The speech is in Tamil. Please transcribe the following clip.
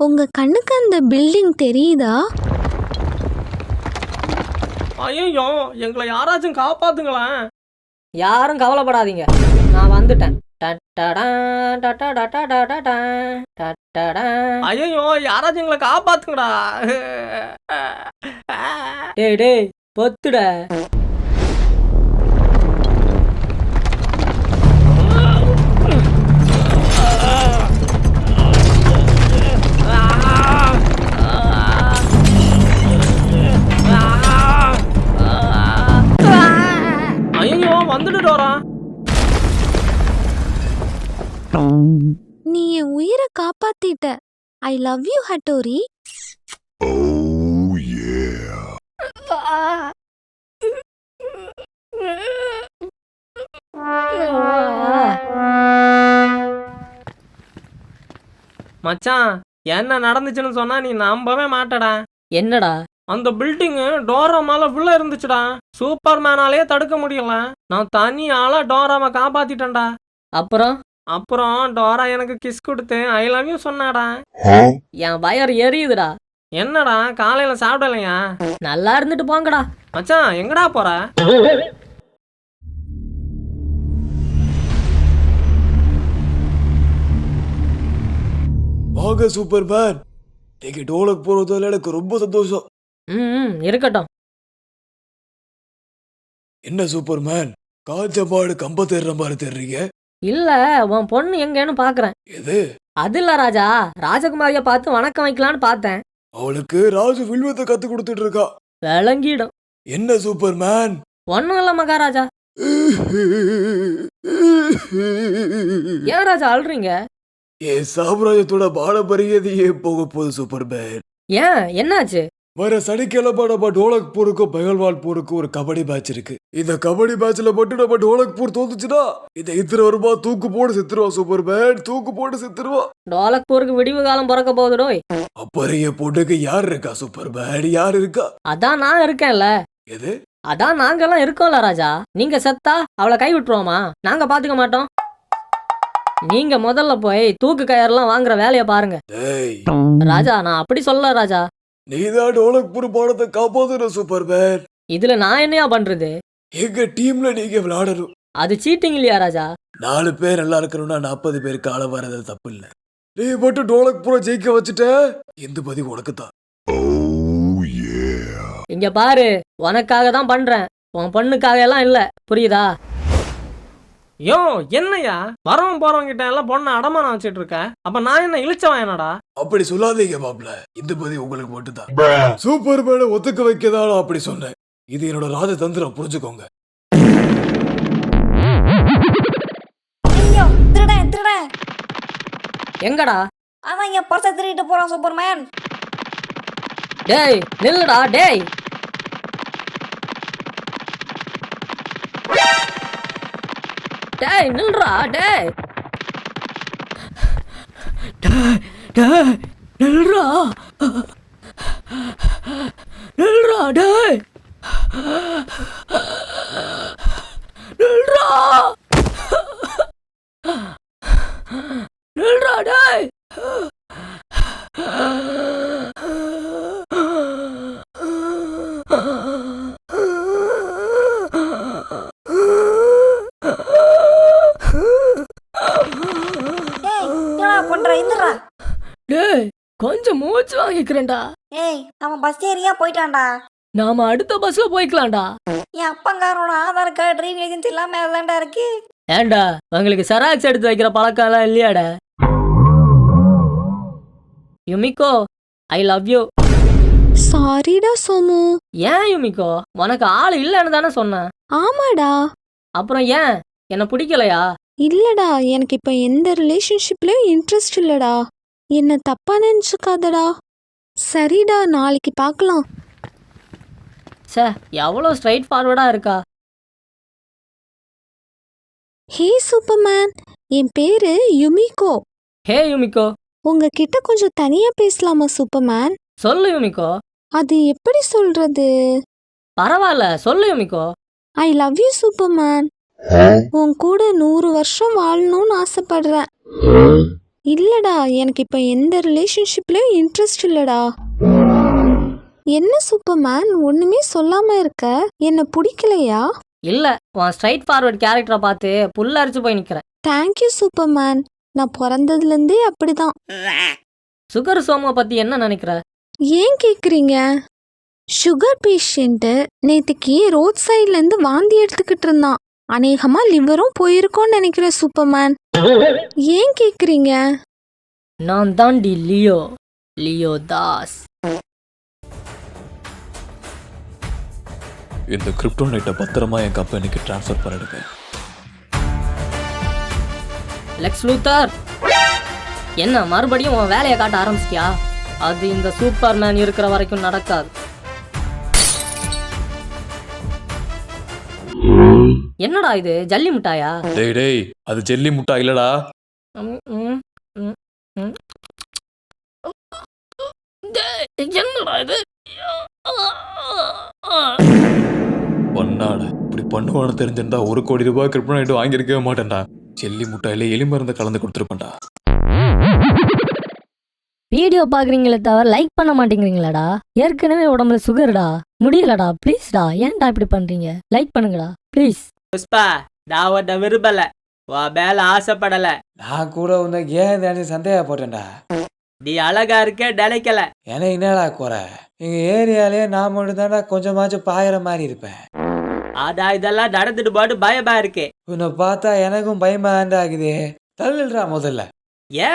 உங்க கண்ணுக்கு அந்த பில்டிங் தெரியுதா? ஐயோ, எங்களை யாராச்சும் காப்பாத்துங்களேன். யாரும் கவலைப்படாதீங்க, நான் வந்துட்டேன். ஐயோ, யாராச்சும் எங்களை காப்பாத்துங்கடா. டேய் டேய் பொத்துட. ஐயோ, வந்துட்டு டோரா. நீ என் உயிரை காப்பாத்திட்ட. I love you Hattori. Oh yeah. மச்சான், என்ன நடந்துச்சுன்னு சொன்னா நீ நம்பவே மாட்டடா. என்னடா? அந்த பில்டிங் டோரா மேல உள்ள இருந்துச்சுடா. சூப்பர் மேனாலே தடுக்க முடியல. நான் தனியால டோராவை காப்பாத்திட்டேன்டா. அப்புறம் டோரா எனக்கு கிஸ் கொடுத்து ஐ லவ் யூ சொன்னாடா. என் வயர் எரியுதுடா. என்னடா காலையில சாப்பிடலையா? நல்லா இருந்துட்டு போங்கடா. மச்சான், எங்கடா போற? வாங்க சூப்பர்மேன், நீங்க டோலக் போறதால எனக்கு ரொம்ப சந்தோஷம். இருக்கட்டும். என்ன சூப்பர்மேன், காஞ்ச மாடு கம்ப தேடுற மாதிரி தேடுறீங்க? இல்ல, உன் பொண்ணு எங்கன்னு பாக்குறேன். எது? அது இல்ல ராஜா, ராஜகுமாரிய பார்த்து வணக்கம் வைக்கலான்னு பார்த்தேன். அவளுக்கு ராஜு வில்வத்தை கத்து கொடுத்துட்டு இருக்கா. விளங்கிடும். என்ன சூப்பர்மேன்? ஒண்ணும் இல்ல மகாராஜா. ஏன் ராஜா அழுறீங்க? என் சாம்ராஜ்யத்தோட பாரம்பரியதையே போக போகுது சூப்பர்மேன். ஏன், என்னாச்சு? வர சனிக்கிழமை நம்ம டோலக்பூருக்கும் பெஹல்வால்பூருக்கும் ஒரு கபடி மேட்ச் இருக்கு. இந்த கபடி மேட்ச்ல மட்டும் நம்ம டோலக்பூர் தோத்துச்சுன்னா இந்த இத்தனை வருமா தூக்கு போட்டு செத்துருவா சூப்பர்மேன், தூக்கு போட்டு செத்துருவா. டோலக்பூருக்கு விடிவு காலம் பிறக்க போகுதுடோய். அப்புறம் என் பொண்ணுக்கு யார் இருக்கா சூப்பர்மேன், யார் இருக்கா? அதான் நான் இருக்கேன்ல. எது? அதான் நாங்கெல்லாம் இருக்கோம்ல ராஜா. நீங்க செத்தா அவளை கை விட்டுருவோமா? நாங்க பாத்துக்க மாட்டோம். நீங்க முதல்ல போய் தூக்கு கயர்லாம் வாங்குற வேலையை பாருங்க. டேய் ராஜா, நான் அப்படி சொல்ல ராஜா. நீதான் டோலக்பூர் பாடத்தை காப்பாத்துற சூப்பர்மேன். இதுல நான் என்னையா பண்றது? எங்க டீம்ல நீங்க விளையாடணும். அது சீட்டிங் இல்லையா ராஜா? 4 பேர் நல்லா இருக்கணும்னா 40 பேருக்கு ஆள வர்றது தப்பு இல்ல. நீ மட்டும் டோலக்பூரை ஜெயிக்க வச்சுட்ட, இந்த பதி உனக்கு தான். Oh yeah. இங்க பாரு, உனக்காக தான் பண்றேன், உன் பொண்ணுக்காக எல்லாம் இல்ல, புரியுதா? யோ, என்னையா வரவன் போறவங்க கிட்ட எல்லாம் பொண்ணை அடமானம் வச்சிட்டு இருக்க? அப்ப நான் என்ன இழிச்சவன் என்னடா? அப்படி சொல்லாதீங்க மாப்ள, இந்த பதி உங்களுக்கு மட்டும்தான். சூப்பர்மேனை ஒத்துக்க வைக்கதான் அப்படி சொன்னேன். இது என்னோட ராஜதந்திரம், புரிஞ்சுக்கோங்க. ஐயோ, திருடன் திருடன். எங்கடா? அவன் என் பர்ஸை திருடிட்டு போறான் சூப்பர்மேன். டேய் நில்லுடா டேய். டேய் நில்றா டேய். டேய் நில்றா. நில்றா டேய். நில்றா. நில்றா டேய். ஏய், என்னடா பண்ற? இந்துடா. டேய் கொஞ்சம் மூச்சு வாங்கிக்கிறேன்டா. ஏய், அவன் பஸ் ஏரியா போயிட்டான்டா. நாம அடுத்த பஸ்ல போய்க்கலாம்டா. என் அப்பங்காரோட ஆதார் கார்டு டிரைவிங் லைசன்ஸ் எல்லாமே அதுதான்டா இருக்கு. ஏண்டா உங்களுக்கு செராக்ஸ் எடுத்து வைக்கிற பழக்கம் எல்லாம் இல்லையாடா? Yumiko, I love you. சாரிடா சோமு. ஏன் யுமிகோ, உனக்கு ஆள் இல்லைன்னு தானே சொன்னேன். ஆமாடா. அப்புறம் ஏன், என்ன பிடிக்கலையா? இல்லடா, எனக்கு இப்ப எந்த ரிலேஷன்ஷிப்லயும் இன்ட்ரெஸ்ட் இல்லடா. என்ன தப்பா நினைச்சுக்காதடா. சரிடா, நாளைக்கு பார்க்கலாம். சே, எவ்வளோ ஸ்ட்ரைட் ஃபார்வர்டா இருக்கா. ஹே சூப்பர்மேன், என் பேரு யுமிகோ. ஹே யுமிகோ. உங்ககிட்ட கொஞ்சம் தனியா பேசலாமா சூப்பர்மேன்? சொல்லு யுமிகோ. அது எப்படி சொல்றது? பரவாயில்ல, சொல்லு Yumiko. I love you Superman. உன் கூட 100 வருஷம் வாழணும்னு ஆசைப்படுறேன். இல்லடா எனக்கு இப்போ எந்த ரிலேஷன்ஷிப்லயும் இன்ட்ரெஸ்ட் இல்லடா. என்ன சூப்பர்மேன் ஒண்ணுமே சொல்லாம இருக்க? என்ன பிடிக்கலையா? இல்ல உன் ஸ்ட்ரைட் ஃபார்வர்ட் கேரக்டரை பார்த்து புல்ல அரிச்சு போய் நிக்கிறேன். Thank you Superman. நான் பிறந்ததுலேருந்தே அப்படிதான். சுகர் சோம பத்தி என்ன நினைக்கிற? ஏன் கேட்குறீங்க? சுகர் பேஷண்ட்டு நேற்றுக்கு ரோட் சைட்லேருந்து வாந்தி எடுத்துக்கிட்டு இருந்தான். அநேகமாக லிவரும் போயிருக்கோன்னு நினைக்கிறேன் சூப்பர்மேன். ஏன் கேட்குறீங்க? நான் தாண்டி லியோ தாஸ். இந்த கிரிப்டோனைட்டை பத்திரமா என் கம்பெனிக்கு ட்ரான்ஸ்ஃபர் பண்ணிடுங்க. லெக்ஸ் லூத்தர், என்ன மறுபடியும் உன் வேலையை காட்ட ஆரம்பிச்சிட்டியா? அது இந்த சூப்பர்மேன் இருக்கிற வரைக்கும் நடக்காது. என்னடா இது ஜல்லி மிட்டாயா? டேய் அது ஜெல்லி முட்டா இல்லடா. ம், ம், ம், ம். டேய், என்னடா இது? பண்ணாட இப்படி பண்ணுவான்னு தெரிஞ்சிருந்தா 1 கோடி ரூபாய் கிரிப்டோனைட் வாங்கியிருக்கவே மாட்டேன்டா. ஜெல்லி முட்டாயில எலி மருந்து கலந்து கொடுத்துருப்பேன்டா. வீடியோ பாக்குறீங்களே தவிர லைக் பண்ண மாட்டேங்கிறீங்களாடா? ஏற்கனவே உடம்புல சுகர்டா, முடியலடா. ப்ளீஸ்டா, ஏன்டா இப்படி பண்றீங்க? லைக் பண்ணுங்கடா ப்ளீஸ். புஷ்பா, நான் உன்னை விரும்பல, உன் மேல ஆசைப்படல. நான் கூட உனக்கு ஏன் நினைச்சு சந்தேகப்பட்டேன்டா. நீ அழகா இருக்க நினைக்கல. எனக்கு என்னடா குறை? எங்க ஏரியாலே நான் மட்டும் தான்டா கொஞ்சமாச்சும் பாயிற மாதிரி இருப்பேன். அதான் இதெல்லாம் நடந்துட்டு போட்டு பயமா இருக்கு. உன்னை பார்த்தா எனக்கும் பயமா ஆகுது. தள்ளுடா முதல்ல. ஏன்